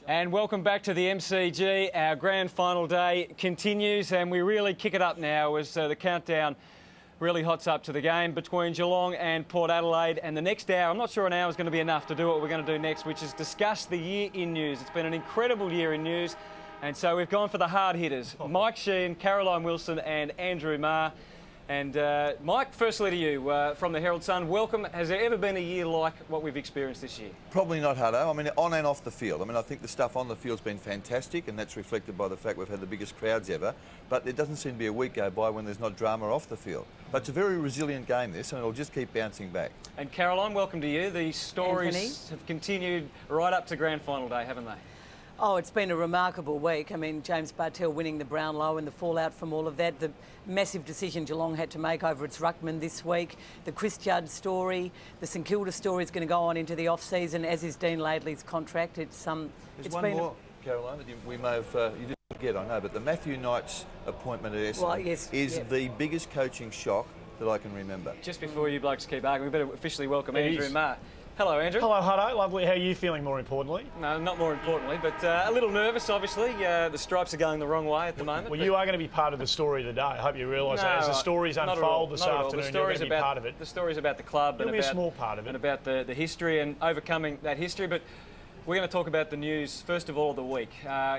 And welcome back to the MCG. Our grand final day continues and we really kick it up now as the countdown really hots up to the game between Geelong and Port Adelaide. And the next hour, I'm not sure an hour is going to be enough to do what we're going to do next, which is discuss the year in news. It's been an incredible year in news. And so we've gone for the hard hitters. Mike Sheehan, Caroline Wilson and Andrew Marr. And Mike, firstly to you, from the Herald Sun, welcome. Has there ever been a year like what we've experienced this year? Probably not, Huddo. I mean, on and off the field. I mean, I think the stuff on the field's been fantastic, and that's reflected by the fact we've had the biggest crowds ever. But there doesn't seem to be a week go by when there's not drama off the field. But it's a very resilient game, this, and it'll just keep bouncing back. And Caroline, welcome to you. The stories Anthony have continued right up to grand final day, haven't they? Oh, it's been a remarkable week. I mean, James Bartel winning the Brownlow and the fallout from all of that, the massive decision Geelong had to make over its ruckman this week, the Chris Judd story, the St Kilda story is going to go on into the off-season, as is Dean Laidley's contract. There's one more, Caroline, that we may have, you didn't forget, I know, but the Matthew Knight's appointment at Essendon is the biggest coaching shock that I can remember. Just before you blokes keep arguing, we better officially welcome Andrew Marr. Hello, Andrew. Hello, Huddo. Lovely. How are you feeling, more importantly? No, not more importantly, but a little nervous, obviously. The stripes are going the wrong way at the moment. Well, you are going to be part of the story of the day. I hope you realise that. As the stories unfold this afternoon, you're going to be part of it. The story's about the club. You'll be a small part of it. And about the history and overcoming that history. But we're going to talk about the news, first of all, of the week,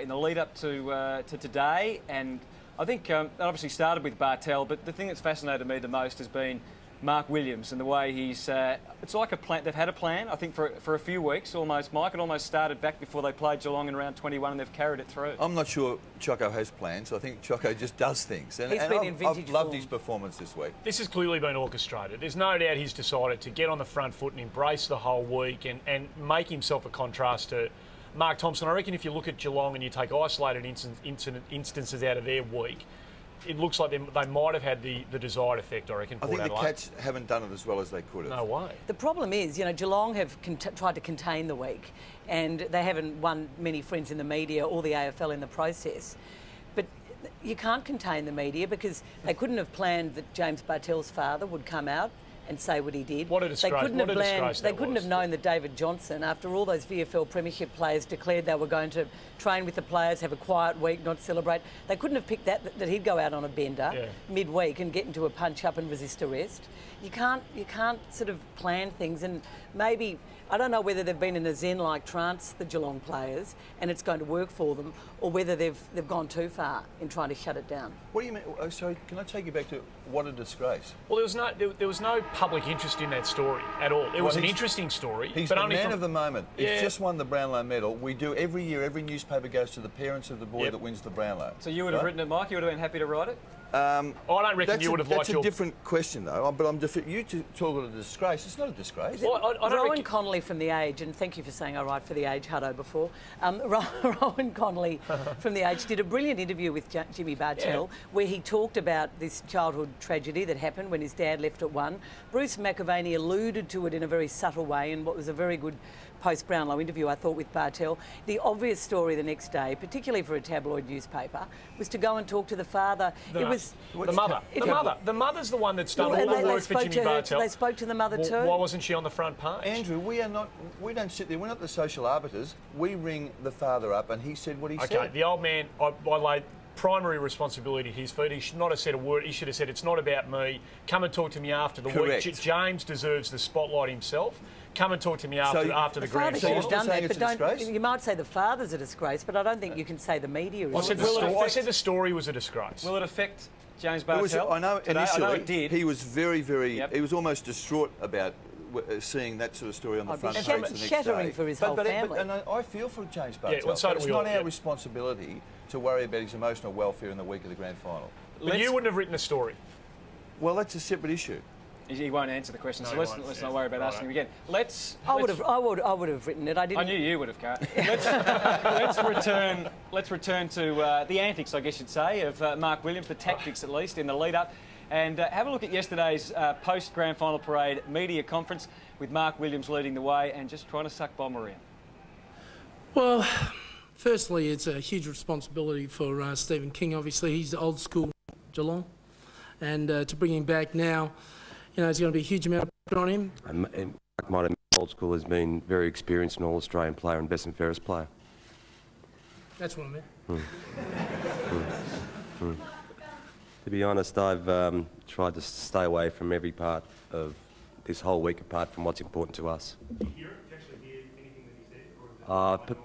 in the lead-up to today. And I think it obviously started with Bartel, but the thing that's fascinated me the most has been Mark Williams and the way he's... it's like a plan. They've had a plan, I think, for a few weeks almost, Mike. It almost started back before they played Geelong in round 21 and they've carried it through. I'm not sure Choco has plans. I think Choco just does things. And I've loved his performance this week. This has clearly been orchestrated. There's no doubt he's decided to get on the front foot and embrace the whole week and make himself a contrast to Mark Thompson. I reckon if you look at Geelong and you take isolated instances out of their week, it looks like they might have had the desired effect, I reckon. I think the Cats haven't done it as well as they could have. No way. The problem is, you know, Geelong have tried to contain the week and they haven't won many friends in the media or the AFL in the process. But you can't contain the media because they couldn't have planned that James Bartel's father would come out and say what he did. What a disgrace. They couldn't have known that David Johnson, after all those VFL Premiership players declared they were going to train with the players, have a quiet week, not celebrate, they couldn't have picked that he'd go out on a bender midweek and get into a punch-up and resist arrest. You can't sort of plan things, and maybe, I don't know whether they've been in a zen-like trance, the Geelong players, and it's going to work for them, or whether they've gone too far in trying to shut it down. What do you mean? Oh, sorry, can I take you back to what a disgrace? Well, there was no public interest in that story at all. It was an interesting story. He's the man of the moment. He's just won the Brownlow medal. We do every year, every newspaper goes to the parents of the boy that wins the Brownlow. So you would have written it, Mike? You would have been happy to write it? I don't reckon you would have liked your... That's a different question, though. But you talk about a disgrace. It's not a disgrace. Well, Rowan Connolly from The Age, and thank you for saying I write for The Age, Huddo, before. Rowan Connolly from The Age did a brilliant interview with Jimmy Bartel where he talked about this childhood tragedy that happened when his dad left at 1. Bruce McAvaney alluded to it in a very subtle way in what was a very good post-Brownlow interview, I thought, with Bartel. The obvious story the next day, particularly for a tabloid newspaper, was to go and talk to the father. The mother. The mother's the one that's done all the work for Jimmy Bartel. They spoke to the mother too. Why wasn't she on the front page? Andrew, we don't sit there. We're not the social arbiters. We ring the father up and he said what he said. Okay, the old man, I laid primary responsibility at his feet. He should not have said a word. He should have said, it's not about me. Come and talk to me after the week. James deserves the spotlight himself. Come and talk to me after the grand final. So done that, but you might say the father's a disgrace, but I don't think you can say the media is. I said the story was a disgrace. Will it affect James Bartel? I know initially it did. He was very, he was almost distraught about seeing that sort of story on the front page the next day. Shattering for his whole family. And I feel for James Bartel. Well, so it's not our responsibility to worry about his emotional welfare in the week of the grand final. But you wouldn't have written a story. Well, that's a separate issue. He won't answer the question, so let's not worry about asking him again. I would have written it. I didn't. I knew you would have, Kat. Let's return to the antics, I guess you'd say, of Mark Williams, the tactics at least in the lead-up, and have a look at yesterday's post-grand final parade media conference with Mark Williams leading the way and just trying to suck Bomber in. Well, firstly, it's a huge responsibility for Stephen King. Obviously, he's the old school Geelong, and to bring him back now, you know, it's going to be a huge amount of pressure on him. Mark might have old school has been very experienced and all-Australian player and best and fairest player. That's what I meant. To be honest, I've tried to stay away from every part of this whole week apart from what's important to us. Did you hear it? Did you actually hear anything that he said?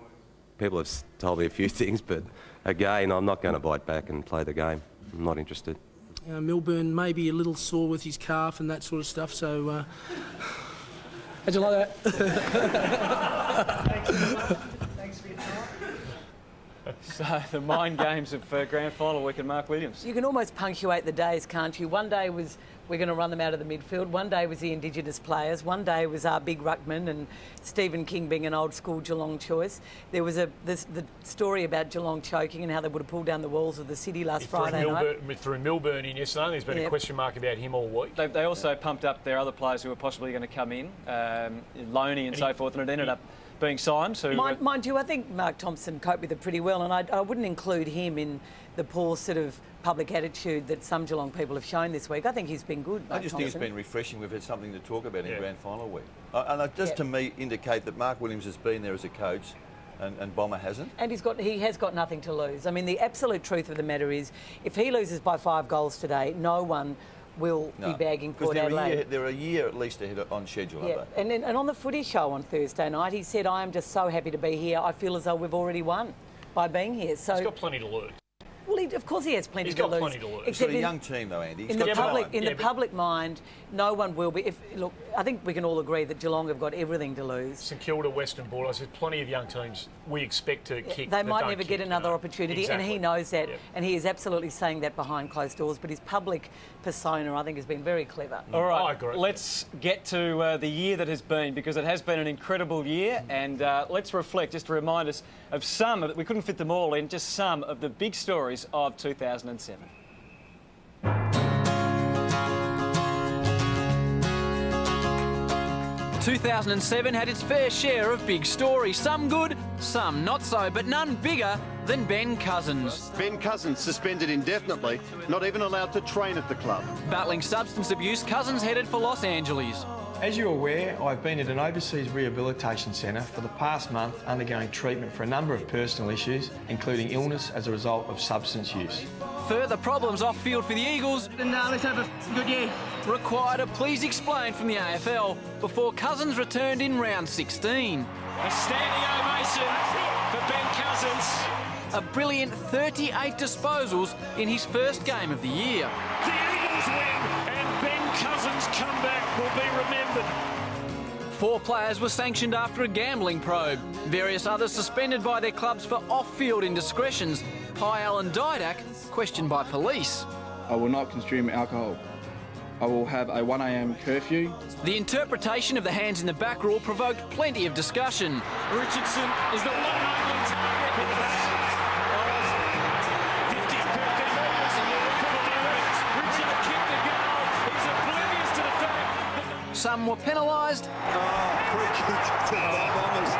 People have told me a few things, but again, I'm not going to bite back and play the game. I'm not interested. Milburn may be a little sore with his calf and that sort of stuff, so... How'd you like that? Thanks for your time. So, the mind games of Grand Final week and Mark Williams. You can almost punctuate the days, can't you? One day was we're going to run them out of the midfield. One day was the Indigenous players. One day was our big ruckman and Stephen King being an old school Geelong choice. There was the story about Geelong choking and how they would have pulled down the walls of the city last Friday night. Through Milburn in yesterday, there's been a question mark about him all week. They also pumped up their other players who were possibly going to come in, Loney and so forth, and it ended up being Symes. Mind you, I think Mark Thompson coped with it pretty well, and I wouldn't include him in the poor sort of public attitude that some Geelong people have shown this week. I think he's been good, Mark I just Thompson. think it's been refreshing. We've had something to talk about in Grand Final week. And just to me indicate that Mark Williams has been there as a coach and Bomber hasn't. And he has got nothing to lose. I mean, the absolute truth of the matter is, if he loses by 5 goals today, no one will be bagging Port Adelaide. They're a year at least ahead on schedule, aren't they? And on the footy show on Thursday night, he said, I am just so happy to be here. I feel as though we've already won by being here. So he's got plenty to lose. Well, of course he has plenty to lose. He's got plenty to lose. He's got a young team, though, Andy. In the public mind, no one will be. Look, I think we can all agree that Geelong have got everything to lose. St Kilda, Western Bulldogs, there's plenty of young teams we expect to kick. They might never get another opportunity, exactly. And he knows that, and he is absolutely saying that behind closed doors. But his public persona, I think, has been very clever. All right, I agree. Let's get to the year that has been, because it has been an incredible year, and let's reflect, just to remind us of some, we couldn't fit them all in, just some of the big stories of 2007. 2007 had its fair share of big stories, some good, some not so, but none bigger than Ben Cousins. Ben Cousins suspended indefinitely, not even allowed to train at the club. Battling substance abuse, Cousins headed for Los Angeles. As you're aware, I've been at an overseas rehabilitation centre for the past month undergoing treatment for a number of personal issues, including illness as a result of substance use. Further problems off-field for the Eagles. And now let's have a good year. Required a please explain from the AFL before Cousins returned in round 16. A standing ovation for Ben Cousins. A brilliant 38 disposals in his first game of the year. The Eagles win and Ben Cousins' comeback will be remembered. 4 players were sanctioned after a gambling probe. Various others suspended by their clubs for off-field indiscretions. Pi Alan Didak questioned by police. I will not consume alcohol. I will have a 1 a.m. curfew. The interpretation of the hands in the back rule provoked plenty of discussion. Richardson is the one and only target for the back. 50 metres. Richard kicked the goal. He's oblivious to the fact. Some were penalised. Free kick to the Bombers.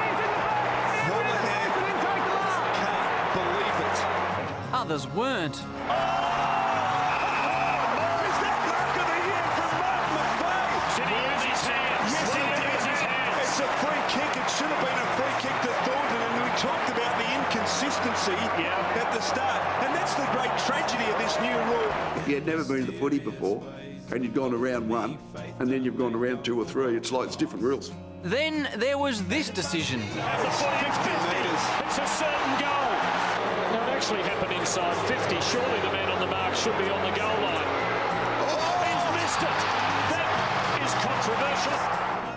Can't believe it. Others weren't. It's a free kick. It should have been a free kick to Thornton, and we talked about the inconsistency at the start, and that's the great tragedy of this new rule. He had never been to footy before, and you'd gone to round 1, and then you've gone to round 2 or 3. It's different rules. Then there was this decision. At the 50 metres. It's a certain goal. Now, it actually happened inside 50. Surely the man on the mark should be on the goal line. Oh, he's missed it. That is controversial.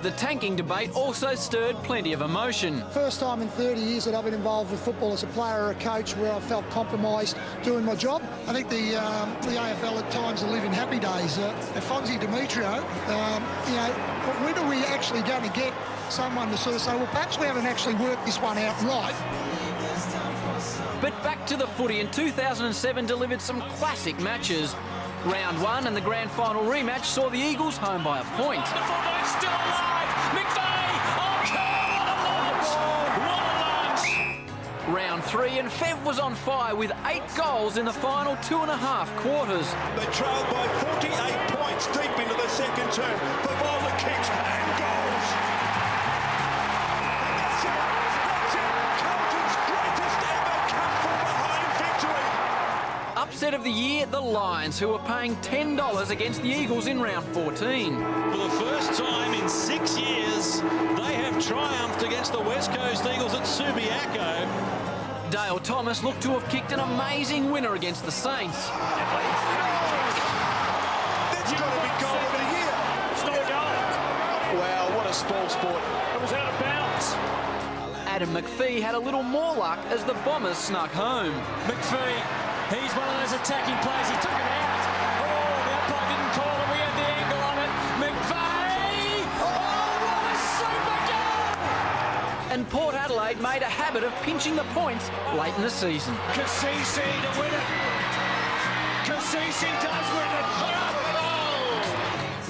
The tanking debate also stirred plenty of emotion. First time in 30 years that I've been involved with football as a player or a coach where I felt compromised doing my job. I think the AFL at times are living happy days. Fonzie Demetrio, when are we actually going to get someone to sort of say, well, perhaps we haven't actually worked this one out right. But back to the footy, in 2007 delivered some classic matches. Round 1 and the grand final rematch saw the Eagles home by a point. Still alive. McVeigh. Oh, God, what a lunch. Round 3 and Fev was on fire with 8 goals in the final 2.5 quarters. They trailed by 48 points deep into the second term. The bowler kicks and goals. That's it. Carlton's greatest ever comeback. upset of the year, the Lions, who were paying $10 against the Eagles in round 14. For the first time in 6 years, they have triumphed against the West Coast Eagles at Subiaco. Dale Thomas looked to have kicked an amazing winner against the Saints. That's got to be goal of the year. It's not a goal. Wow, what a spoil sport. It was out of bounds. Adam McPhee had a little more luck as the Bombers snuck home. McPhee, he's one of those attacking players. He took it out. Oh, the umpire didn't call it. We had the angle on it. McPhee! Oh, what a super goal! And Port Adelaide made a habit of pinching the points late in the season. Kasisi to win it. Kasisi does win it.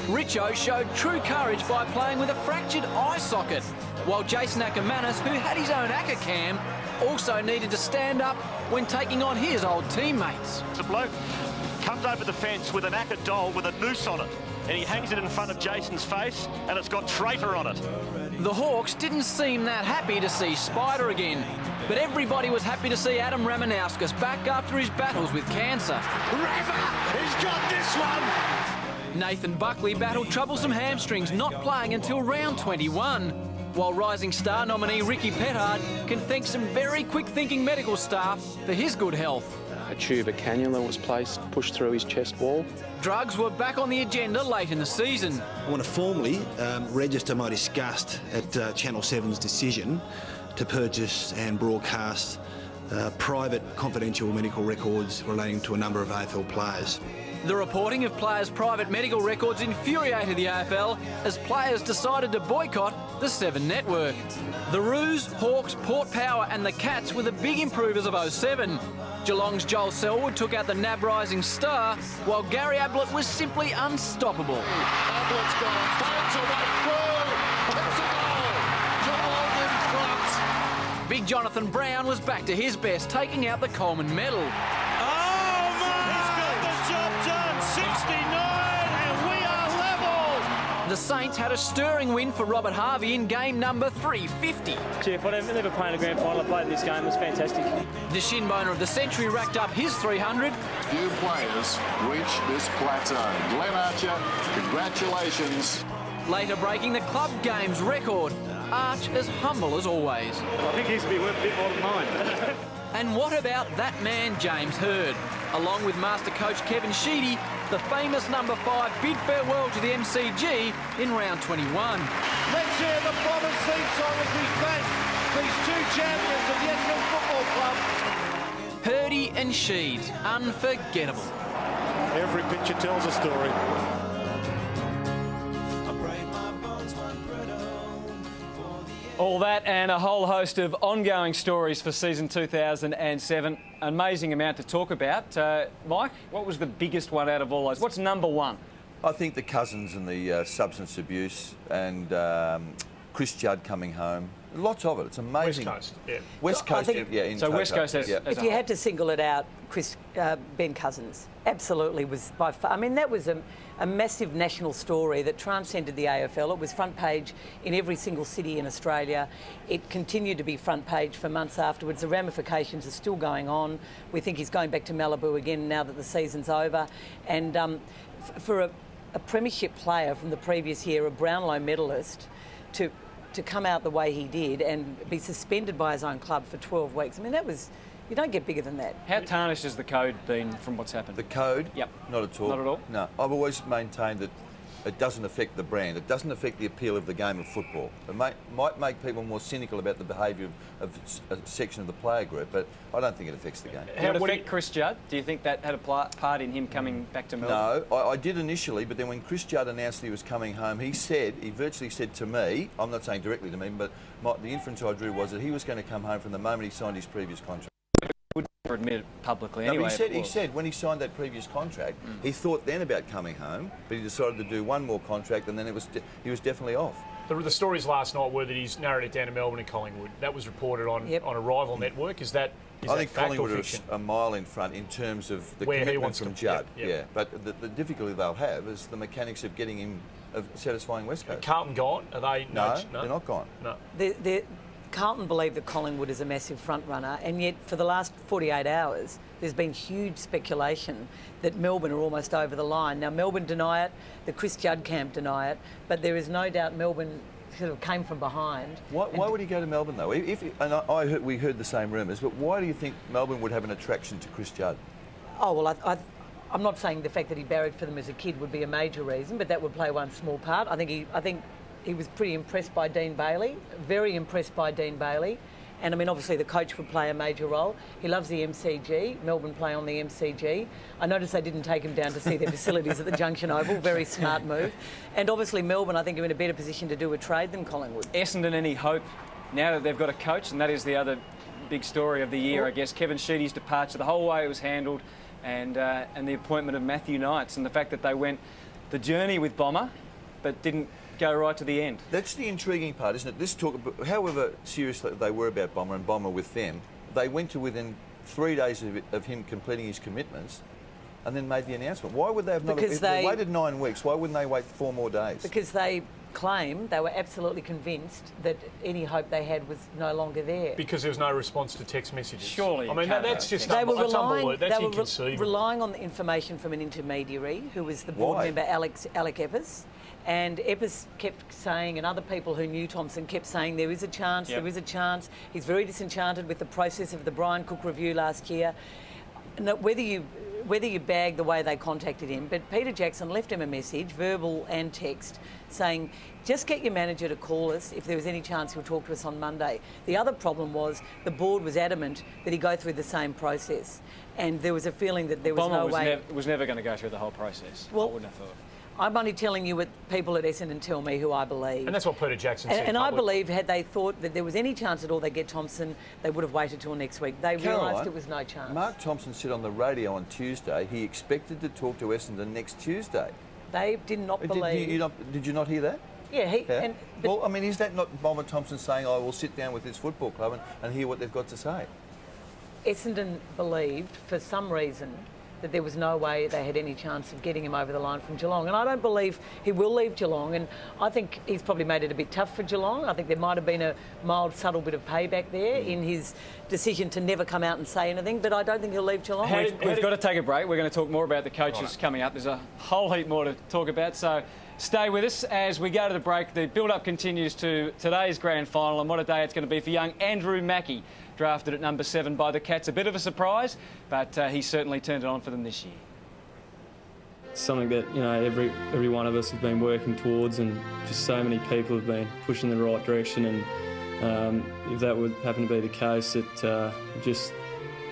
Richo showed true courage by playing with a fractured eye socket, while Jason Ackermanis, who had his own Acker cam, also needed to stand up when taking on his old teammates. The bloke comes over the fence with an Acker doll with a noose on it, and he hangs it in front of Jason's face, and it's got traitor on it. The Hawks didn't seem that happy to see Spider again, but everybody was happy to see Adam Ramanauskas back after his battles with cancer. Rama, he's got this one! Nathan Buckley battled troublesome hamstrings, not playing until round 21, while Rising Star nominee Ricky Pettard can thank some very quick-thinking medical staff for his good health. A tube of cannula was pushed through his chest wall. Drugs were back on the agenda late in the season. I want to formally register my disgust at Channel 7's decision to purchase and broadcast private confidential medical records relating to a number of AFL players. The reporting of players' private medical records infuriated the AFL as players decided to boycott the Seven network. The Roos, Hawks, Port Power and the Cats were the big improvers of 07. Geelong's Joel Selwood took out the NAB Rising Star, while Gary Ablett was simply unstoppable. Ablett's gone. Bones away through. It's a goal. Geelong in front. Big Jonathan Brown was back to his best, taking out the Coleman medal. Done 69 and we are level. The Saints had a stirring win for Robert Harvey in game number 350. Jeff, I never played in a grand final. I played in this game. It was fantastic. The shin boner of the century racked up his 300. Few players reach this plateau. Glenn Archer, congratulations. Later breaking the club games record. Arch as humble as always. I think he's be worth a bit more than mine. And what about that man, James Hird? Along with Master Coach Kevin Sheedy, the famous number 5 bid farewell to the MCG in round 21. Let's hear the Bombers theme song as we thank these two champions of the Essendon Football Club. Hirdy and Sheeds, unforgettable. Every picture tells a story. All that and a whole host of ongoing stories for season 2007. Amazing amount to talk about. Mike, what was the biggest one out of all those? What's number one? I think the Cousins and the substance abuse and Chris Judd coming home. Lots of it. It's amazing. West Coast, yeah. West Coast, in so West Coast as if you had to single it out, Ben Cousins absolutely was by far. I mean, that was a massive national story that transcended the AFL. It was front page in every single city in Australia. It continued to be front page for months afterwards. The ramifications are still going on. We think he's going back to Malibu again now that the season's over. And for a premiership player from the previous year, a Brownlow medalist, to come out the way he did and be suspended by his own club for 12 weeks. I mean, that was... You don't get bigger than that. How tarnished has the code been from what's happened? The code? Yep. Not at all. Not at all? No. I've always maintained that it doesn't affect the brand. It doesn't affect the appeal of the game of football. It might make people more cynical about the behaviour of a section of the player group, but I don't think it affects the game. How would it affect Chris Judd? Do you think that had a part in him coming back to Melbourne? No, I did initially, but then when Chris Judd announced he was coming home, he virtually said to me, I'm not saying directly to me, but the inference I drew was that he was going to come home from the moment he signed his previous contract. Would never admit it publicly No, anyway. but he said when he signed that previous contract, he thought then about coming home, but he decided to do one more contract, and then he was definitely off. The stories last night were that he's narrowed it down to Melbourne and Collingwood. That was reported on a rival network. Is that I think Collingwood are a mile in front in terms of the commitment from Judd. Yep. Yeah, but the difficulty they'll have is the mechanics of getting him, of satisfying West Coast. Carlton gone? Are they? No, they're not gone. No. Carlton believe that Collingwood is a massive front runner, and yet for the last 48 hours, there's been huge speculation that Melbourne are almost over the line. Now, Melbourne deny it, the Chris Judd camp deny it, but there is no doubt Melbourne sort of came from behind. Why would he go to Melbourne, though? We heard the same rumours, but why do you think Melbourne would have an attraction to Chris Judd? Oh, well, I'm not saying the fact that he barracked for them as a kid would be a major reason, but that would play one small part. I think he was pretty impressed by Dean Bailey, very impressed by Dean Bailey. And I mean, obviously the coach would play a major role. He loves the MCG, Melbourne play on the MCG. I noticed they didn't take him down to see their facilities at the Junction Oval, very smart move. And obviously Melbourne, I think, are in a better position to do a trade than Collingwood. Essendon, any hope now that they've got a coach? And that is the other big story of the year, I guess. Kevin Sheedy's departure, the whole way it was handled, and the appointment of Matthew Knights, and the fact that they went the journey with Bomber, but didn't go right to the end. That's the intriguing part, isn't it? This talk, however serious they were about Bomber and Bomber with them, they went to within 3 days of him completing his commitments and then made the announcement. Why would they have not? If they waited 9 weeks, why wouldn't they wait 4 more days? Because they claim they were absolutely convinced that any hope they had was no longer there. Because there was no response to text messages. Surely. I mean, that's just they were inconceivable. relying on the information from an intermediary who was the board member Alec Eppers. And Eppers kept saying, and other people who knew Thompson kept saying, there is a chance, there is a chance. He's very disenchanted with the process of the Brian Cook review last year. Whether you bag the way they contacted him, but Peter Jackson left him a message, verbal and text, saying, just get your manager to call us if there was any chance he'll talk to us on Monday. The other problem was the board was adamant that he go through the same process. And there was a feeling that there was no way... was never going to go through the whole process. Well, I wouldn't have thought. I'm only telling you what people at Essendon tell me who I believe. And that's what Peter Jackson said. And I believe had they thought that there was any chance at all they'd get Thompson, they would have waited till next week. They realised it was no chance. Mark Thompson said on the radio on Tuesday he expected to talk to Essendon next Tuesday. They did not believe... Did you not hear that? Yeah, well, I mean, is that not Bomber Thompson saying, I will sit down with this football club and hear what they've got to say? Essendon believed, for some reason, that there was no way they had any chance of getting him over the line from Geelong. And I don't believe he will leave Geelong. And I think he's probably made it a bit tough for Geelong. I think there might have been a mild, subtle bit of payback there in his decision to never come out and say anything. But I don't think he'll leave Geelong. We've got to take a break. We're going to talk more about the coaches coming up. There's a whole heap more to talk about. So stay with us as we go to the break. The build-up continues to today's grand final, and what a day it's going to be for young Andrew Mackie, drafted at number 7 by the Cats. A bit of a surprise, but he certainly turned it on for them this year. It's something that, you know, every one of us has been working towards, and just so many people have been pushing in the right direction. And if that would happen to be the case, it just,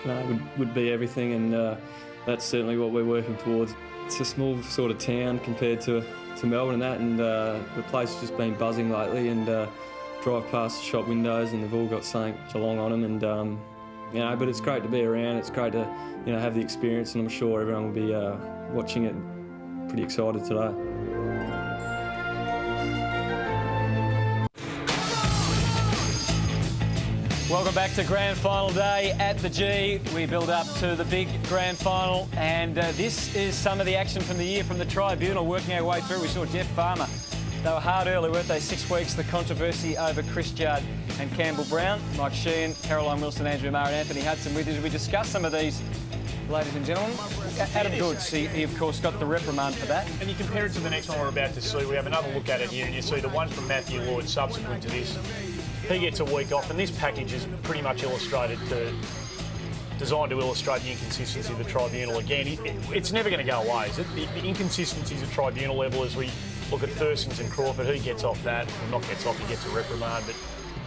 you know, would be everything. And that's certainly what we're working towards. It's a small sort of town compared to Melbourne and that, and the place has just been buzzing lately. And drive past the shop windows and they've all got something Geelong on them, and you know, but it's great to be around. It's great to, you know, have the experience, and I'm sure everyone will be watching it pretty excited today. Welcome back to grand final day at the G. We build up to the big grand final, and this is some of the action from the year from the Tribunal, working our way through. We saw Jeff Farmer. They were hard early, weren't they? 6 weeks, the controversy over Chris Judd and Campbell Brown, Mike Sheehan, Caroline Wilson, Andrew Maher and Anthony Hudson. We discussed some of these, ladies and gentlemen. Adam Goods, he of course got the reprimand for that. And you compare it to the next one we're about to see. We have another look at it here, and you see the one from Matthew Lloyd subsequent to this. He gets a week off, and this package is pretty much designed to illustrate the inconsistency of the Tribunal. Again, it's never going to go away, is it? The inconsistencies at Tribunal level, as we look at Thurston's and Crawford, who gets off that? Well, not gets off, he gets a reprimand, but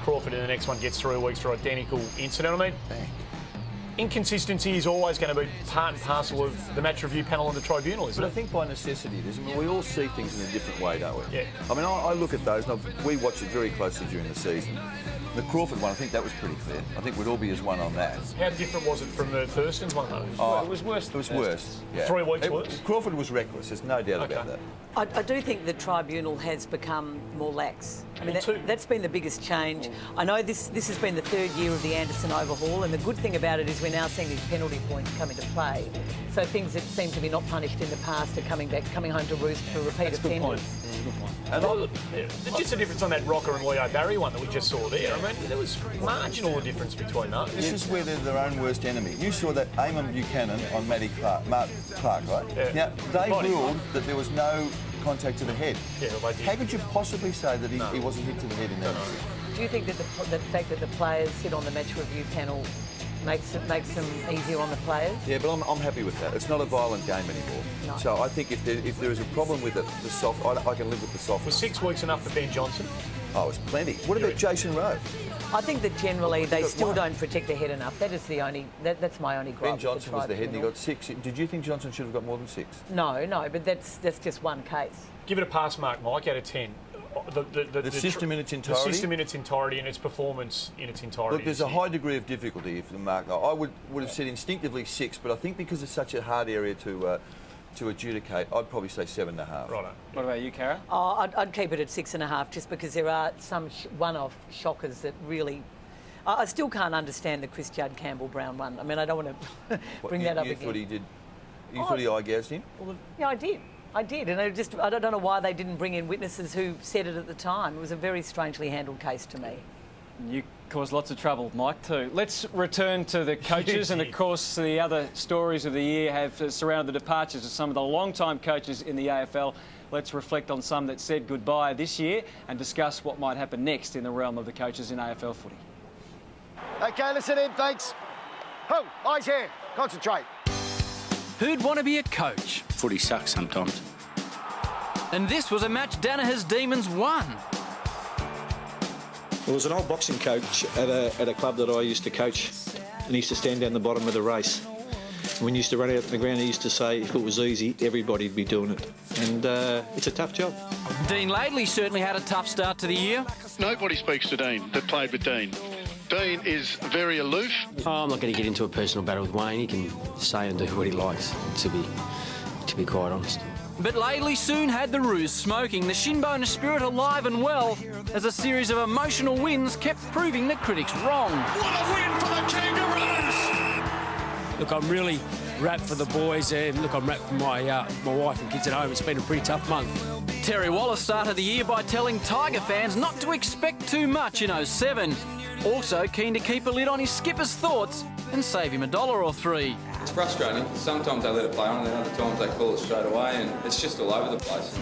Crawford in the next one gets 3 weeks for identical incident. I mean, inconsistency is always going to be part and parcel of the match review panel and the Tribunal, isn't it? But I think by necessity it is. I mean, we all see things in a different way, don't we? Yeah. I mean, I look at those, and we watch it very closely during the season. The Crawford one, I think that was pretty clear. I think we'd all be as one on that. How different was it from the Thurston's one, though? Oh, it was worse. It was worse. Yeah. 3 weeks worse? Crawford was reckless, there's no doubt about that. I do think the Tribunal has become more lax. I mean, that's been the biggest change. I know this has been the third year of the Anderson overhaul, and the good thing about it is we're now seeing these penalty points come into play. So things that seem to be not punished in the past are coming home to roost for repeat offenders. And just a difference on that Rocker and Leo Barry one that we just saw there. I mean, there was marginal difference between those. This is where they're their own worst enemy. You saw that Eamon Buchanan on Mark Clark, right? Yeah. Now, they ruled that there was no contact to the head. Yeah, well, they did. How could you possibly say that he wasn't hit to the head in that? Do you think that the fact that the players sit on the match review panel makes them easier on the players? Yeah, but I'm happy with that. It's not a violent game anymore. No. So I think if there is a problem with it, I can live with the soft. Was 6 weeks enough for Ben Johnson? Oh, it's plenty. What about Jason Rowe? I think that generally they still don't protect the head enough. That is that's my only gripe. Ben Johnson was the head and he got 6. Did you think Johnson should have got more than 6? No, but that's just one case. Give it a pass mark, Mike, out of 10. The system in its entirety? The system in its entirety and its performance in its entirety. Look, there's a high degree of difficulty for the mark. I would have said instinctively 6, but I think because it's such a hard area to adjudicate, I'd probably say 7.5. Righto. What about you, Cara? Oh, I'd keep it at 6.5 just because there are some one-off shockers that really... I still can't understand the Chris Judd Campbell-Brown one. I mean, I don't want to bring that up again. You thought he did... You thought he eye-gassed him? Well, yeah, I did, and I don't know why they didn't bring in witnesses who said it at the time. It was a very strangely handled case to me. You caused lots of trouble, Mike, too. Let's return to the coaches, and of course the other stories of the year have surrounded the departures of some of the long-time coaches in the AFL. Let's reflect on some that said goodbye this year and discuss what might happen next in the realm of the coaches in AFL footy. OK, listen in, thanks. Oh, eyes here, concentrate. Who'd want to be a coach? Footy sucks sometimes. And this was a match Danaher's Demons won. There was an old boxing coach at a club that I used to coach, and he used to stand down the bottom of the race. And when he used to run out on the ground, he used to say, if it was easy, everybody'd be doing it. And it's a tough job. Dean Laidley certainly had a tough start to the year. Nobody speaks to Dean that played with Dean. Dean is very aloof. Oh, I'm not going to get into a personal battle with Wayne. He can say and do what he likes, to be quite honest. But Laidley soon had the Roos smoking, the Shinboner spirit alive and well, as a series of emotional wins kept proving the critics wrong. What a win for the Kangaroos! Look, I'm really wrapped for the boys, and look, I'm wrapped for my wife and kids at home. It's been a pretty tough month. Terry Wallace started the year by telling Tiger fans not to expect too much in 07. Also keen to keep a lid on his skipper's thoughts and save him $1 or $3. It's frustrating. Sometimes they let it play on, and then other times they call it straight away, and it's just all over the place.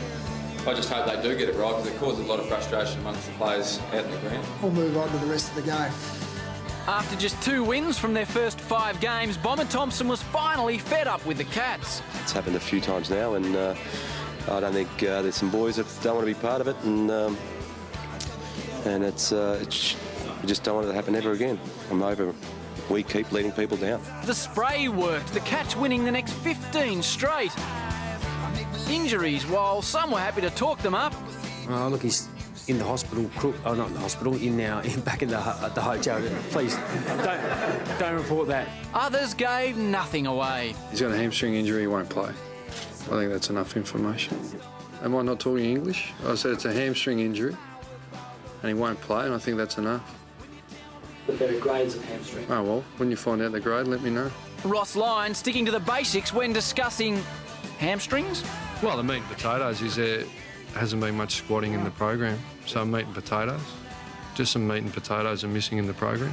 I just hope they do get it right, because it causes a lot of frustration amongst the players out in the ground. We'll move on to the rest of the game. After just 2 wins from their first 5 games, Bomber Thompson was finally fed up with the Cats. It's happened a few times now, and I don't think there's some boys that don't want to be part of it, and it's we just don't want it to happen ever again. I'm over. We keep letting people down. The spray worked, the Cats winning the next 15 straight. Injuries, while some were happy to talk them up. Oh, look, he's in the hospital. Oh, not in the hospital. Back in the hotel. Please, don't report that. Others gave nothing away. He's got a hamstring injury. He won't play. I think that's enough information. Am I not talking English? I said it's a hamstring injury, and he won't play, and I think that's enough. But there are grades of hamstring. Oh, well, when you find out the grade, let me know. Ross Lyon sticking to the basics when discussing hamstrings. Well, the meat and potatoes is there hasn't been much squatting in the program, so meat and potatoes. Just some meat and potatoes are missing in the program.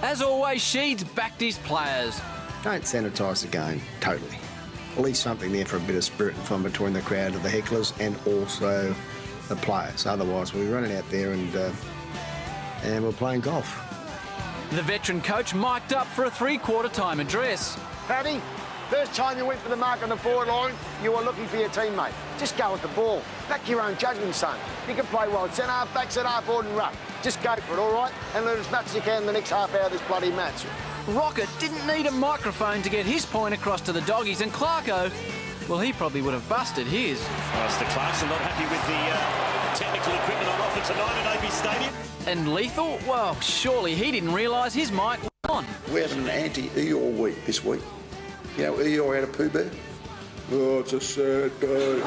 As always, Sheeds backed his players. Don't sanitise the game, totally. At least something there for a bit of spirit and fun between the crowd of the hecklers and also the players. Otherwise, we're running out there and we're playing golf. The veteran coach mic'd up for a 3/4 time address. Paddy, first time you went for the mark on the forward line, you were looking for your teammate. Just go with the ball. Back your own judgment, son. You can play well at centre half, back centre half, forward and ruck. Just go for it, all right? And learn as much as you can in the next half hour of this bloody match. Rocket didn't need a microphone to get his point across to the doggies, and Clarko, well, he probably would have busted his. Mr. Clarkson not happy with the technical equipment on offer tonight at AB Stadium. And Lethal, well, surely he didn't realise his mic was on. We had an anti-Eeyore week this week. You know, Eeyore had a Pooh Bear. Oh, it's a sad day.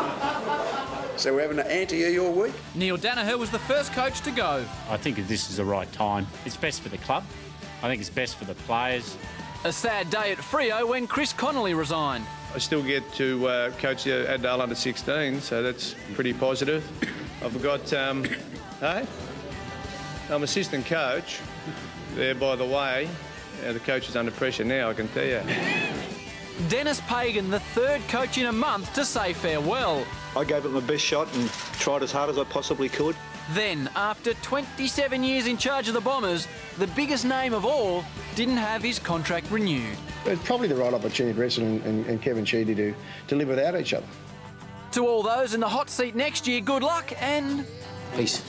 So we're having an anti-E all week. Neil Danaher was the first coach to go. I think this is the right time. It's best for the club. I think it's best for the players. A sad day at Freo when Chris Connolly resigned. I still get to coach the Adelaide under 16, so that's pretty positive. I've got, hey, I'm assistant coach there, by the way. The coach is under pressure now, I can tell you. Dennis Pagan, the third coach in a month to say farewell. I gave it my best shot and tried as hard as I possibly could. Then, after 27 years in charge of the Bombers, the biggest name of all didn't have his contract renewed. It's probably the right opportunity for Essendon and Kevin Sheedy to live without each other. To all those in the hot seat next year, good luck and... Peace.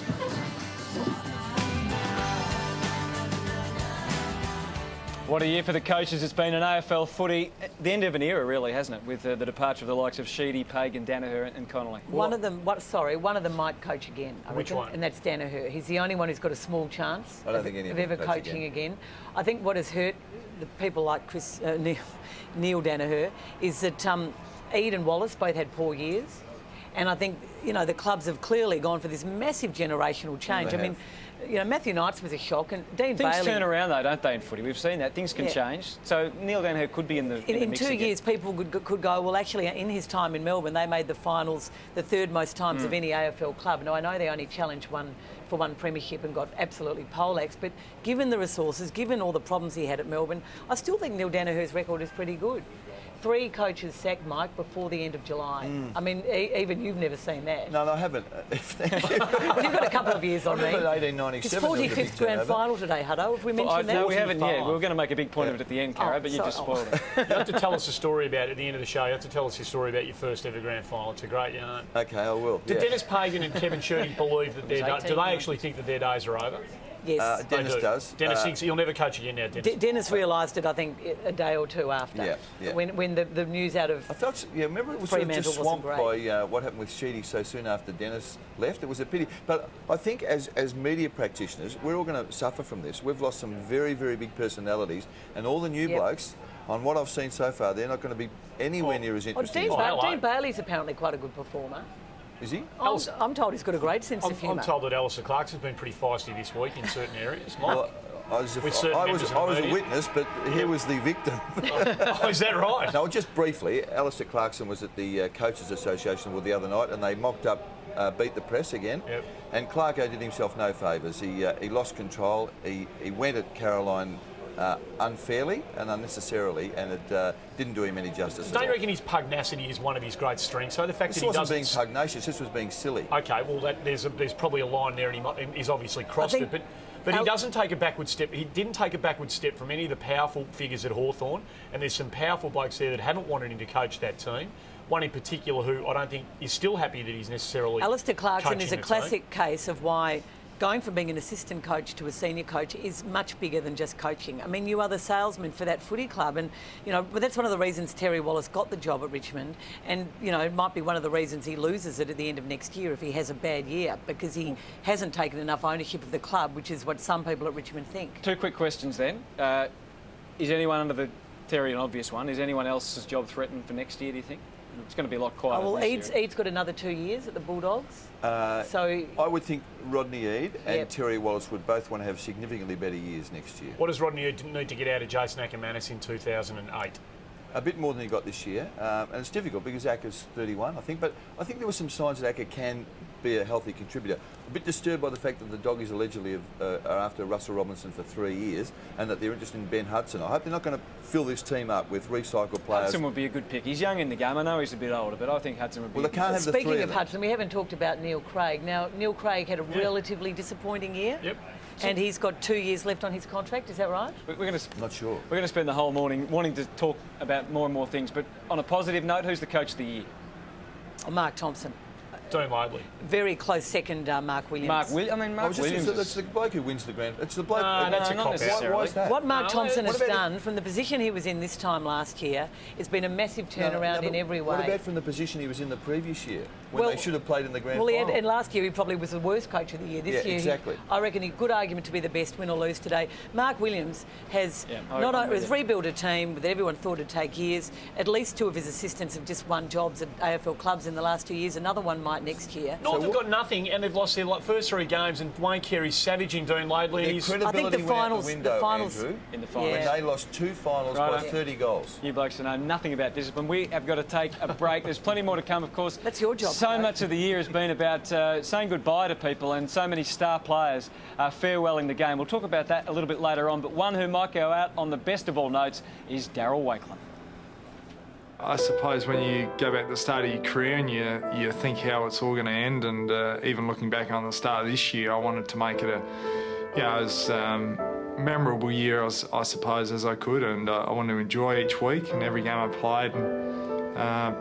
What a year for the coaches. It's been an AFL footy, the end of an era really, hasn't it, with the departure of the likes of Sheedy, Pagan, Danaher and Connolly. One of them might coach again, I Which reckon, one? and that's Danaher. He's the only one who's got a small chance I don't think any of of them ever coach coaching again. I think what has hurt the people like Neil Danaher is that Eade and Wallace both had poor years, and I think, you know, the clubs have clearly gone for this massive generational change. I mean, you know, Matthew Knights was a shock, and Dean Bailey... Things turn around, though, don't they, in footy? We've seen that. Things can change. So Neil Danaher could be in the mix In 2 again. years, people could go, well, actually, in his time in Melbourne, they made the finals the third most times of any AFL club. Now, I know they only challenged for one premiership and got absolutely poleaxed, but given the resources, given all the problems he had at Melbourne, I still think Neil Danaher's record is pretty good. 3 coaches sacked, Mike, before the end of July. I mean, even you've never seen that. No, I haven't. Thank you. You've got a couple of years on me. I remember 1897. It's 45th grand final today, Hutto. Have we mentioned that? No, we haven't yet. We were going to make a big point of it at the end, Cara, but you just spoiled it. You have to tell us a story about it at the end of the show. You have to tell us your story about your first ever grand final. It's a great yarn. Okay, I will. Do Dennis Pagan and Kevin Sheedy believe that do they actually think that their days are over? Yes. Dennis does. Dennis thinks he'll never coach again now, Dennis. Dennis realised it, I think, a day or two after. Yeah. When the news out of... I felt, remember it was sort of just swamped by what happened with Sheedy so soon after Dennis left. It was a pity. But I think as media practitioners, we're all going to suffer from this. We've lost some very, very big personalities, and all the new blokes, on what I've seen so far, they're not going to be anywhere near as interesting. Dean Bailey's apparently quite a good performer. Is he? I'm told he's got a great sense of humour. I'm told that Alistair Clarkson's been pretty feisty this week in certain areas. Well, I was a witness, but he was the victim. Oh, is that right? No, just briefly, Alistair Clarkson was at the Coaches Association the other night, and they mocked up Beat the Press again. Yep. And Clarko did himself no favours. He lost control. He went at Caroline unfairly and unnecessarily, and it didn't do him any justice. Don't you reckon his pugnacity is one of his great strengths? So the fact that he doesn't... This wasn't being pugnacious, this was being silly. OK, well, there's probably a line there, and he's obviously crossed it, but he doesn't take a backward step. He didn't take a backward step from any of the powerful figures at Hawthorn, and there's some powerful blokes there that haven't wanted him to coach that team. One in particular who I don't think is still happy that he's necessarily Alistair Clarkson is a classic team. case of why going from being an assistant coach to a senior coach is much bigger than just coaching. I mean, you are the salesman for that footy club, and but that's one of the reasons Terry Wallace got the job at Richmond, and it might be one of the reasons he loses it at the end of next year if he has a bad year, because he hasn't taken enough ownership of the club, which is what some people at Richmond think. 2 quick questions then. Is anyone under the Terry an obvious one? Is anyone else's job threatened for next year, do you think? It's going to be a lot quieter. Well, Eade's got another 2 years at the Bulldogs. So I would think Rodney Eade and Terry Wallace would both want to have significantly better years next year. What does Rodney Eade need to get out of Jason Ackermanis in 2008? A bit more than he got this year, and it's difficult because Acker's 31, I think. But I think there were some signs that Acker can be a healthy contributor. A bit disturbed by the fact that the Doggies allegedly are after Russell Robinson for 3 years, and that they're interested in Ben Hudson. I hope they're not going to fill this team up with recycled players. Hudson would be a good pick. He's young in the game. I know he's a bit older, but I think Hudson would be. Well, they can't have the three of them. Speaking of Hudson, we haven't talked about Neil Craig. Now, Neil Craig had a relatively disappointing year. Yep. And he's got 2 years left on his contract, is that right? Not sure. We're going to spend the whole morning wanting to talk about more and more things, but on a positive note, who's the coach of the year? Mark Thompson. Dean Laidley. Very close second, Mark Williams. Mark Williams. That's the bloke who wins the grand. It's the bloke. That's a cop out. Why is that? What Mark Thompson has done from the position he was in this time last year, it's been a massive turnaround in every way. What about from the position he was in the previous year, when they should have played in the grand final? And last year he probably was the worst coach of the year. This year, exactly. I reckon a good argument to be the best, win or lose today. Mark Williams has rebuilt a team that everyone thought would take years. At least 2 of his assistants have just won jobs at AFL clubs in the last 2 years. Another one might night next year. North have got nothing, and they've lost their first 3 games, and Wayne Carey's savaging Dean Laidley. Their credibility went out the window, Andrew, in the finals. when they lost 2 finals by 30 goals. You blokes know nothing about discipline. We have got to take a break. There's plenty more to come, of course. That's your job. So much of the year has been about saying goodbye to people, and so many star players farewelling the game. We'll talk about that a little bit later on, but one who might go out on the best of all notes is Darryl Wakelin. I suppose when you go back to the start of your career and you think how it's all going to end, and even looking back on the start of this year, I wanted to make it as memorable year I suppose as I could, and I wanted to enjoy each week and every game I played. And,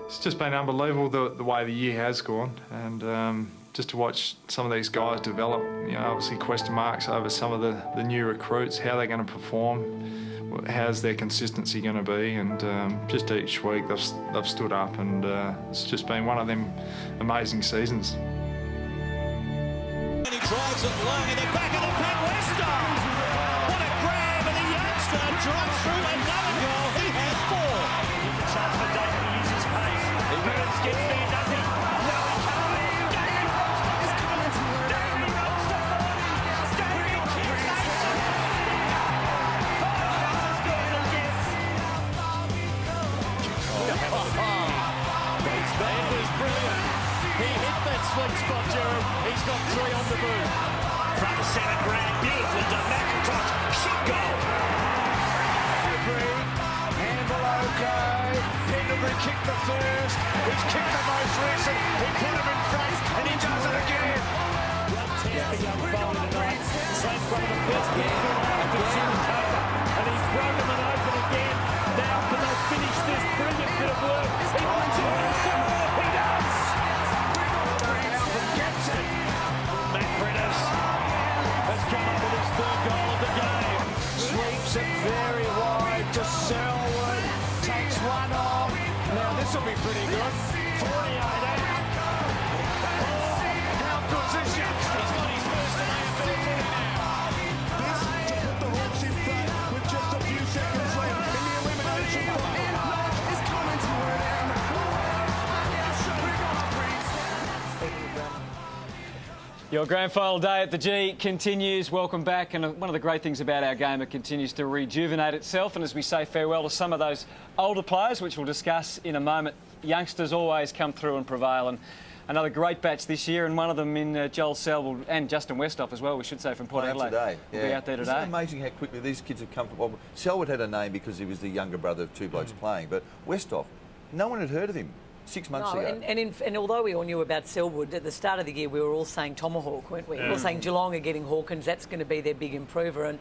it's just been unbelievable the way the year has gone, and just to watch some of these guys develop. Obviously question marks over some of the new recruits, how they're going to perform. How's their consistency going to be? And just each week they've stood up, and it's just been one of them amazing seasons. And he drives it long, and they're back at the pack. Wester! What a grab, and the youngster drives through another goal. He has 4. Here's a chance for David to use his pace. Rhett gets there, does he? No, he can't. Sweet spot, Jerome. He's got 3 on the boot. Front to centre, Grant. Beautifully done. McIntosh. Shot goal. Handball okay. Pendlebury kicked the first. He's kicked the most recent. He put him in front, and he does it again. Young bowler tonight. Same from the first game after Super, and he's broken it open again. Now can they finish this brilliant bit of work? He wants it also. He does. Has come up with his 3rd goal of the game. Sweeps it very wide to Selwood. Takes one off. Now this will be pretty good. 48 out. How good's this youngster? He's got his first AFL now. This to put the Hawks in front with just a few seconds left in the elimination final. Is coming to her down the Your grand final day at the G continues. Welcome back, and one of the great things about our game, it continues to rejuvenate itself, and as we say farewell to some of those older players, which we'll discuss in a moment, youngsters always come through and prevail, and another great batch this year, and one of them in Joel Selwood and Justin Westhoff as well, we should say, from Port Adelaide. Today. Will be out there today. Isn't it amazing how quickly these kids have come from... Well, Selwood had a name because he was the younger brother of 2 blokes playing, but Westhoff, no one had heard of him 6 months ago. And although we all knew about Selwood, at the start of the year we were all saying Tomahawk, weren't we? We were saying Geelong are getting Hawkins, that's going to be their big improver. And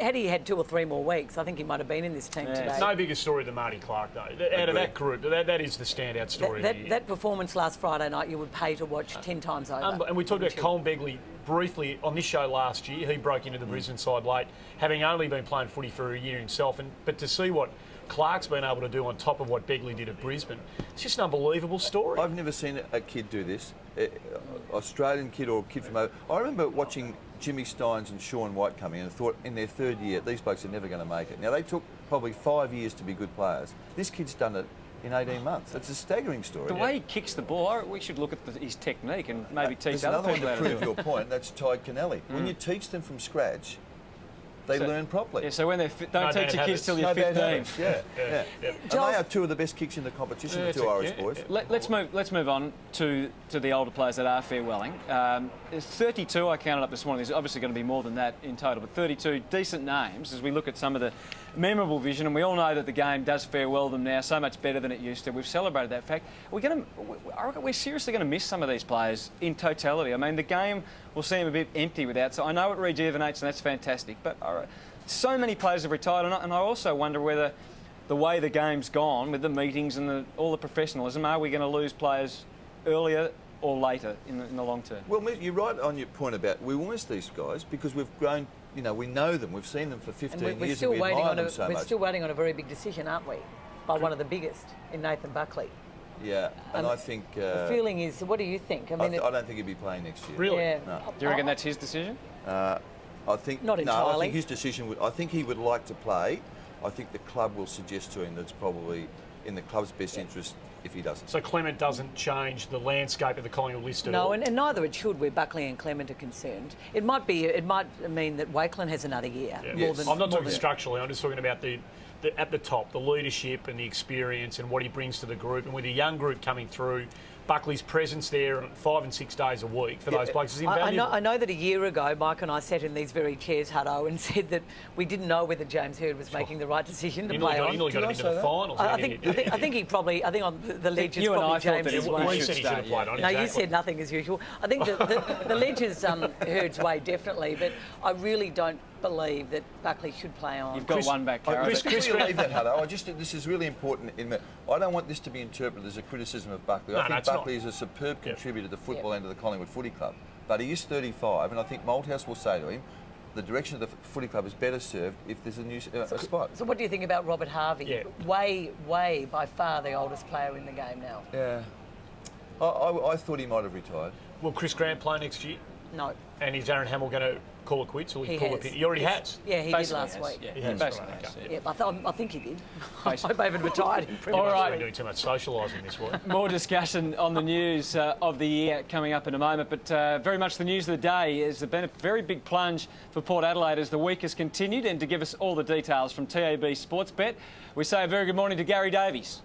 had he had 2 or 3 more weeks, I think he might have been in this team today. No bigger story than Marty Clark, though. Out of that group, that is the standout story. That performance last Friday night you would pay to watch 10 times over. And we talked about Colin Begley briefly on this show last year. He broke into the Brisbane side late, having only been playing footy for a year himself. But to see what Clark's been able to do on top of what Begley did at Brisbane, it's just an unbelievable story. I've never seen a kid do this, Australian kid or a kid from over. I remember watching Jimmy Steins and Sean White coming in and thought in their 3rd year, these blokes are never going to make it. Now, they took probably 5 years to be good players. This kid's done it in 18 months. It's a staggering story. The way he kicks the ball, we should look at his technique and maybe teach other people how to do it. There's another one to prove your point, that's Ty Kennelly. When you teach them from scratch, they learn properly. Yeah, so when don't teach your kids till you're 15. Yeah. And they are 2 of the best kicks in the competition, the 2 Irish boys. Let's move on to the older players that are farewelling. There's 32 I counted up this morning. There's obviously going to be more than that in total, but 32 decent names as we look at some of the memorable vision, and we all know that the game does farewell them now so much better than it used to. We've celebrated that fact. We're seriously going to miss some of these players in totality. I mean, the game will seem a bit empty without. So I know it rejuvenates, and that's fantastic. But so many players have retired, and I also wonder whether the way the game's gone with the meetings and all the professionalism, are we going to lose players earlier or later in the long term? Well, you're right on your point about we will miss these guys because we've grown. You know, we know them. We've seen them for 15 years and we admire them so much. We're still waiting on a very big decision, aren't we? By one of the biggest in Nathan Buckley. Yeah, and I think... the feeling is, what do you think? I don't think he'll be playing next year. Really? Yeah. No. Do you reckon that's his decision? I think... Not entirely. No, I think his decision... I think he would like to play. I think the club will suggest to him that it's probably in the club's best interest if he doesn't. So Clement doesn't change the landscape of the Collingwood list at all? No, and neither it should where Buckley and Clement are concerned. It might mean that Wakeland has another year. Yeah. I'm not talking structurally, I'm just talking about the at the top, the leadership and the experience and what he brings to the group. And with a young group coming through, Buckley's presence there 5 and 6 days a week for those blokes is invaluable. I know that a year ago, Mike and I sat in these very chairs, Hutto, and said that we didn't know whether James Hird was making the right decision to play on. He nearly got him into the finals. I think on the ledge is probably James's way. You said he should have played on. No, you said nothing as usual. I think the ledge is Hird's way, definitely, but I really don't believe that Buckley should play on. You've got one back, Karen. Chris, leave that, Hutto. This is really important. I don't want this to be interpreted as a criticism of Buckley. I think Buckley is a superb contributor to the football end of the Collingwood Footy Club. But he is 35, and I think Malthouse will say to him, the direction of the footy club is better served if there's a new spot. So what do you think about Robert Harvey? Yeah. Way by far the oldest player in the game now. Yeah. I thought he might have retired. Will Chris Grant play next year? No. And is Darren Hamill going to call it quits? Or he already has? Yeah, he did last week. Yeah, he has. Yeah, I think he did. I hope I haven't retired him. All right. Been doing too much socialising this week. More discussion on the news of the year coming up in a moment, but very much the news of the day has been a very big plunge for Port Adelaide as the week has continued, and to give us all the details from TAB Sportsbet, we say a very good morning to Gary Davies.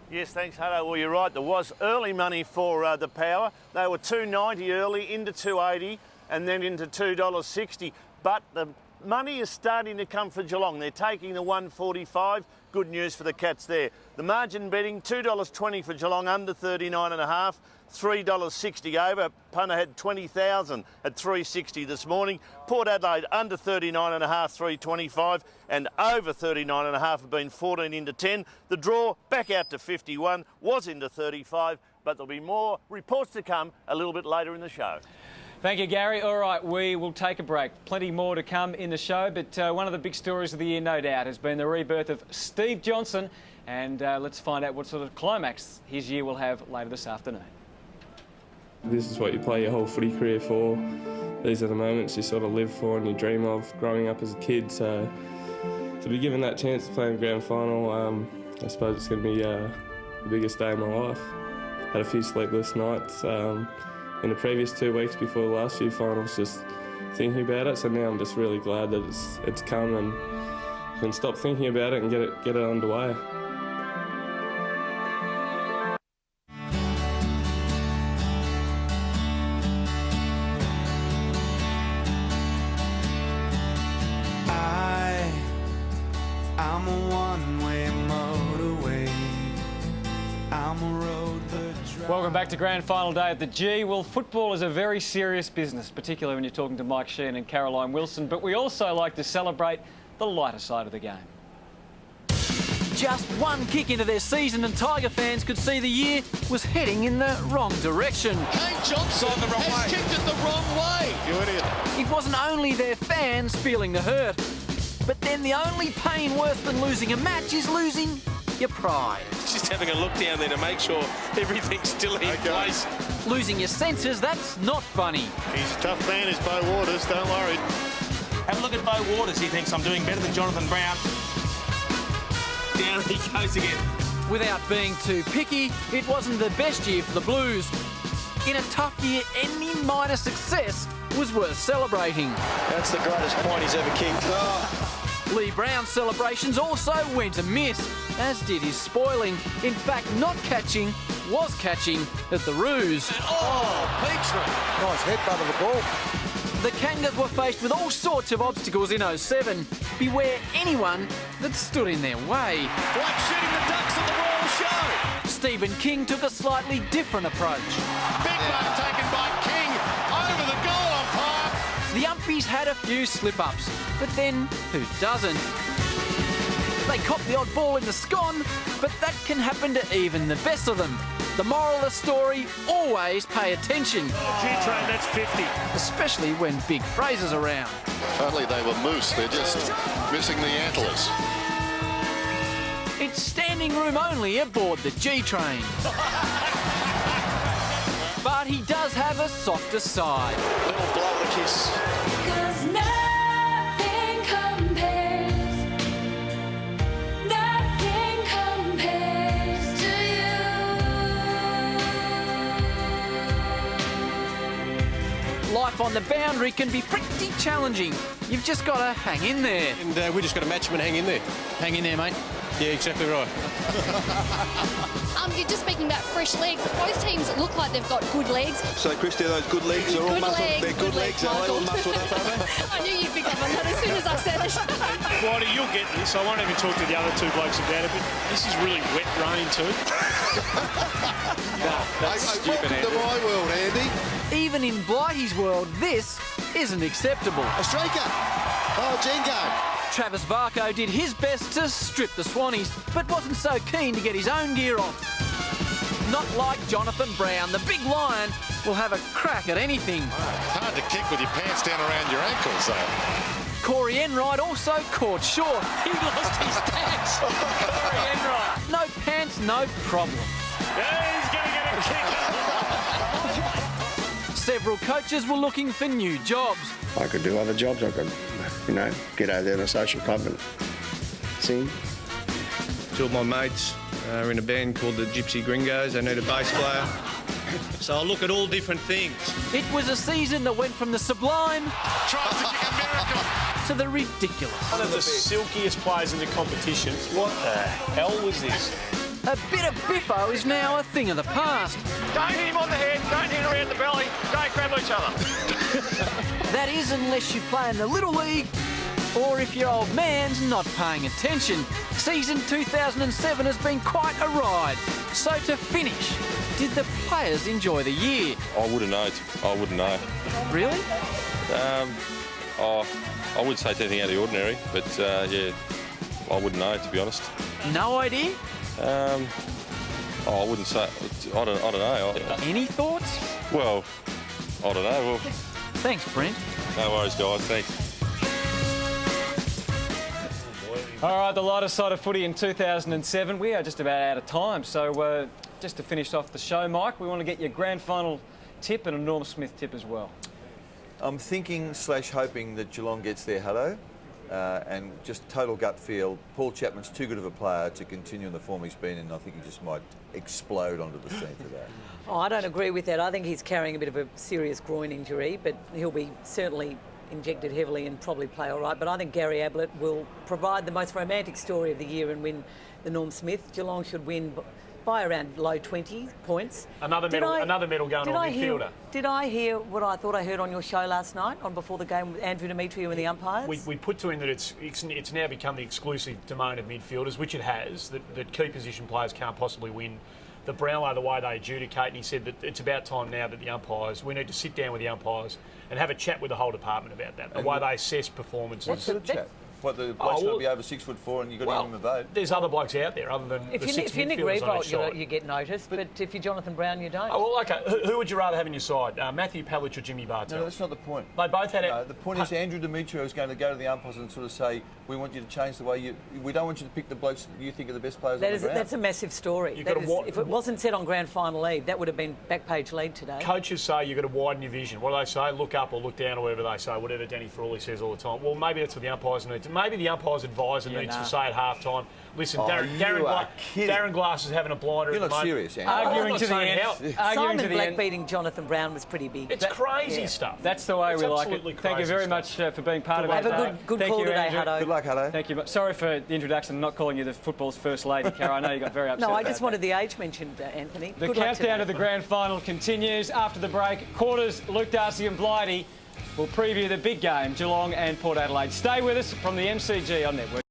Yes, thanks, Hutto. Well, you're right. There was early money for the Power. They were $2.90 early, into $2.80 and then into $2.60. But the money is starting to come for Geelong. They're taking the $1.45. Good news for the Cats there. The margin betting, $2.20 for Geelong, under 39.5. $3.60 over. Punter had 20,000 at $3.60 this morning. Port Adelaide under 39.5, $3.25, and over 39.5 have been 14 into 10. The draw back out to 51, was into 35, but there'll be more reports to come a little bit later in the show. Thank you, Gary. All right, we will take a break. Plenty more to come in the show, but one of the big stories of the year, no doubt, has been the rebirth of Steve Johnson, and let's find out what sort of climax his year will have later this afternoon. This is what you play your whole footy career for. These are the moments you sort of live for and you dream of growing up as a kid. So to be given that chance to play in the grand final, I suppose it's going to be the biggest day of my life. Had a few sleepless nights in the previous 2 weeks before the last few finals, just thinking about it. So now I'm just really glad that it's come and I can stop thinking about it and get it underway. Welcome back to grand final day at the G. Well, football is a very serious business, particularly when you're talking to Mike Sheehan and Caroline Wilson, but we also like to celebrate the lighter side of the game. Just one kick into their season and Tiger fans could see the year was heading in the wrong direction. Kane Johnson has kicked it the wrong way. You idiot. It wasn't only their fans feeling the hurt, but then the only pain worse than losing a match is losing your pride. Just having a look down there to make sure everything's still in place. Losing your senses, that's not funny. He's a tough man, is Beau Waters, don't worry. Have a look at Beau Waters. He thinks I'm doing better than Jonathan Brown. Down he goes again. Without being too picky, it wasn't the best year for the Blues. In a tough year, any minor success was worth celebrating. That's the greatest point he's ever kicked. Lee Brown's celebrations also went amiss, as did his spoiling. In fact, not catching was catching at the Roos. Petrie. Nice headbutt of the ball. The Kangas were faced with all sorts of obstacles in 07. Beware anyone that stood in their way. Like shooting the ducks at the Royal Show. Stephen King took a slightly different approach. Big run taken by King over the goal umpire. The umpies had a few slip-ups, but then who doesn't? They copped the odd ball in the scone, but that can happen to even the best of them. The moral of the story, always pay attention. G-Train, that's 50. Especially when Big Fraser's around. Totally, they were moose. They're just missing the antlers. It's standing room only aboard the G-Train. But he does have a softer side. Little blow of a kiss. Nothing compares life on the boundary can be pretty challenging. You've just got to hang in there. And we just got to match them and hang in there. Hang in there, mate. Yeah, exactly right. You're just speaking about fresh legs. Both teams look like they've got good legs. So, Christy, those good legs are all muscled. They're good legs, are they all muscled up, are they? I knew you'd pick up on that as soon as I said it. Whitey, you'll get this. I won't even talk to the other two blokes about it, but this is really wet rain too. That's stupid, Andy. To my world, Andy. Even in Blighty's world, this isn't acceptable. A striker. Oh, Jingo. Travis Varco did his best to strip the Swannies, but wasn't so keen to get his own gear off. Not like Jonathan Brown, the big lion will have a crack at anything. It's hard to kick with your pants down around your ankles, though. Corey Enright also caught short. He lost his pants. Corey Enright. No pants, no problem. Yeah, he's going to get a kick. Several coaches were looking for new jobs. I could do other jobs. I could, get over there in a social club and sing. Two of my mates are in a band called the Gypsy Gringos. They need a bass player. So I'll look at all different things. It was a season that went from the sublime Tries to kick a miracle. to the ridiculous. One of the silkiest players in the competition. What the hell was this? A bit of biffo is now a thing of the past. Don't hit him on the head, don't hit around the belly, don't grab each other. That is unless you play in the Little League or if your old man's not paying attention. Season 2007 has been quite a ride. So to finish, did the players enjoy the year? I wouldn't know. I wouldn't know. Really? I wouldn't say it's anything out of the ordinary, but yeah, I wouldn't know, to be honest. No idea? I wouldn't say. I don't know. Any thoughts? Well, I don't know. Well, thanks, Brent. No worries, guys. Thanks. All right, the lighter side of footy in 2007. We are just about out of time. So just to finish off the show, Mike, we want to get your grand final tip and a Norm Smith tip as well. I'm thinking / hoping that Geelong gets their hello. And just total gut feel, Paul Chapman's too good of a player to continue in the form he's been in. I think he just might explode onto the scene today. Oh, I don't agree with that. I think he's carrying a bit of a serious groin injury, but he'll be certainly injected heavily and probably play all right. But I think Gary Ablett will provide the most romantic story of the year and win the Norm Smith. Geelong should win by around low 20 points. Another medal going on midfielder. Did I hear what I thought I heard on your show last night on Before the Game with Andrew Demetriou and the umpires? We put to him that it's now become the exclusive domain of midfielders, which it has, that key position players can't possibly win the Brownlow the way they adjudicate, and he said that it's about time now that the umpires, we need to sit down with the umpires and have a chat with the whole department about that, the way they assess performances. What sort of chat? What, the bloke's got to be over 6'4" and you've got to give him a vote? There's other blokes out there other than if the six you're Nick midfielders Revolt, you get noticed, but if you're Jonathan Brown, you don't. Oh, well, OK. Who would you rather have in your side, Matthew Pallich or Jimmy Bartel? No, that's not the point. They both had it. No, the point is Andrew Demetriou is going to go to the umpires and sort of say, we want you to change the way we don't want you to pick the blokes that you think are the best players on the ground. That's a massive story. If it wasn't said on grand final eve, that would have been back page lead today. Coaches say you've got to widen your vision. What do they say? Look up or look down or whatever they say, whatever Danny Frawley says all the time. Well, maybe that's what the umpires need to. Maybe the umpires advisor needs to say at half time, listen, Darren Glass is having a blinder You're at the moment. You're not serious, Andy. Arguing to the end. Simon Black beating Jonathan Brown was pretty big. It's crazy stuff. That's the way we like it. Thank you very much for being part of it. Have a good call today, Hutto. Good luck, Hutto. Thank you. Sorry for the introduction. I'm not calling you the football's first lady, Cara. I know you got very upset. No, I just wanted the age mentioned, Anthony. The countdown to the grand final continues after the break. Quarters, Luke Darcy and Blighty will preview the big game, Geelong and Port Adelaide. Stay with us from the MCG on Network.